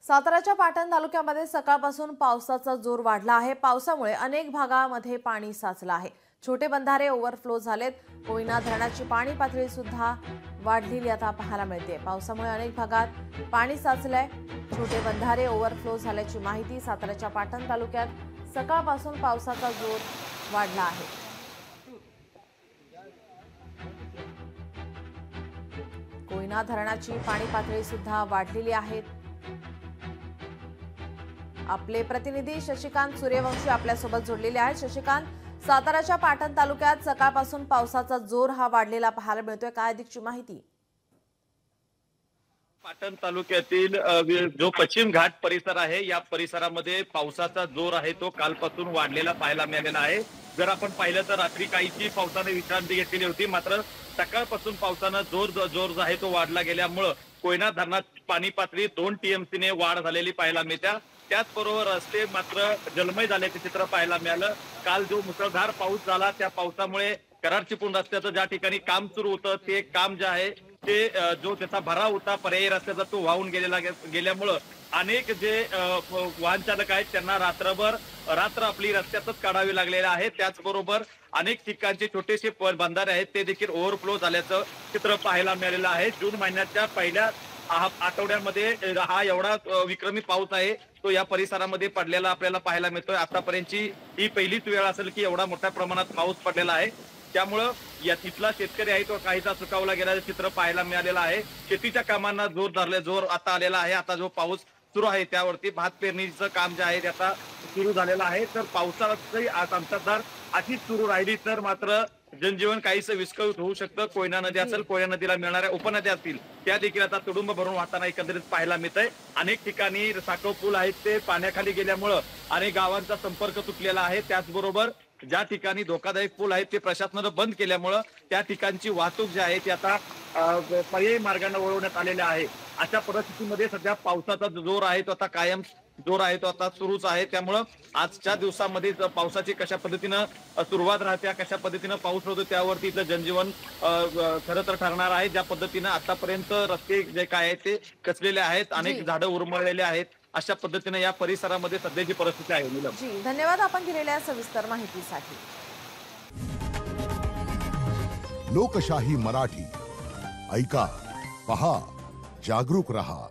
साताऱ्याच्या पाटण तालुक्यामध्ये सकाळपासून पावसाचा जोर वाढला आहे। पावसामुळे अनेक भागांमध्ये पाणी साचलं आहे। छोटे बंधारे ओव्हरफ्लो झालेत। कोयना धरणाची पाणी पातळी सुद्धा वाढलेली आता पाहायला मिळते। पावसामुळे अनेक भागात पाणी साचलंय। छोटे बंधारे ओव्हरफ्लो झाल्याची माहिती। साताऱ्याच्या पाटण तालुक्यात सकाळपासून पावसाचा जोर वाढला आहे। कोयना धरणाची पाणी पातळी सुद्धा वाढलेली आहे। आपले प्रतिनिधी शशिकांत सूर्यवंशी आपल्यासोबत जोडलेले आहेत। शशिकांत, साताऱ्याच्या पाटण तालुक्यात सकाळपासून पावसाचा जोर हा वाढलेला पाहायला मिळतोय, काय अधिकची माहिती? पाटण तालुक्यातील जो पश्चिम घाट परिसर आहे, या परिसरामध्ये पावसाचा जोर आहे तो कालपासून वाढलेला पाहायला मिळालेला आहे। जर आपण पाहिलं तर रात्री काहीची पावसाने विश्रांती घेतलेली होती, मात्र सकाळपासून पावसानं जोर जो आहे तो वाढला गेल्यामुळं कोयना धरणात पाणी पातळी 2 TMC ने वाढ झालेली पाहायला मिळते। त्याचबरोबर रस्ते मात्र जलमय झाल्याचे चित्र पाहायला मिळालं। काल जो मुसळधार पाऊस झाला, त्या पावसामुळे कराड चिपळूण रस्त्याचं ज्या ठिकाणी काम सुरू होतं ते काम जे आहे ते जो त्याचा भराव होता पर्यायी रस्त्याचा तो वाहून गेल्यामुळं अनेक जे वाहन चालक आहेत त्यांना रात्र आपली रस्त्यातच काढावी लागलेली आहे। त्याचबरोबर अनेक ठिकाणचे छोटेसे बंधारे आहेत ते देखील ओव्हरफ्लो झाल्याचं चित्र पाहायला मिळालेलं आहे। जून महिन्याच्या पहिल्या आठवड्यामध्ये हा एवढा विक्रमी पाऊस आहे तो या परिसरामध्ये पडलेला आपल्याला पाहायला मिळतोय। आतापर्यंतची ही पहिलीच वेळ असेल की एवढा मोठ्या प्रमाणात पाऊस पडलेला आहे। त्यामुळं या तिथला शेतकरी आहे तो काहीसा सुकावला गेल्याचं चित्र पाहायला मिळालेलं आहे। शेतीच्या कामांना जोर आता आलेला आहे। आता जो पाऊस सुरू आहे त्यावरती भात पेरणीचं काम जे आहे त्याचा सुरू झालेलं आहे। तर पावसाची संततधार अशीच सुरू राहिली तर मात्र जनजीवन काहीसं विस्कळीत होऊ शकतं। कोयना नदी असेल, कोयना नदीला मिळणाऱ्या उपनद्या असतील त्या देखील आता तुडुंब भरून वाहताना एकंदरीत पाहायला मिळतंय। अनेक ठिकाणी साखव पूल आहेत ते पाण्याखाली गेल्यामुळं अनेक गावांचा संपर्क तुटलेला आहे। त्याचबरोबर ज्या ठिकाणी धोकादायक पूल आहेत ते प्रशासनानं बंद केल्यामुळं त्या ठिकाणची वाहतूक जी आहे ती आता पर्यायी मार्गाने वळवण्यात आलेल्या आहे। अशा परिस्थितीमध्ये सध्या पावसाचा जोर आहे तो आता कायम जोर आहे तो आता सुरूच आहे। त्यामुळं आजच्या दिवसामध्ये पावसाची कशा पद्धतीनं सुरुवात राहते, कशा पद्धतीनं पाऊस होतो त्यावरती इथलं जनजीवन खरं तर ठरणार आहे। ज्या पद्धतीनं आतापर्यंत रस्ते जे काय आहेत ते कचलेले आहेत, अनेक झाडं उन्मळलेले आहेत, अशा पद्धतीने या परिसरामध्ये सध्याची परिस्थिती आहे। नीलम जी, धन्यवाद आपण दिलेल्या सविस्तर माहितीसाठी। लोकशाही मराठी ऐका, पहा, जागरूक रहा।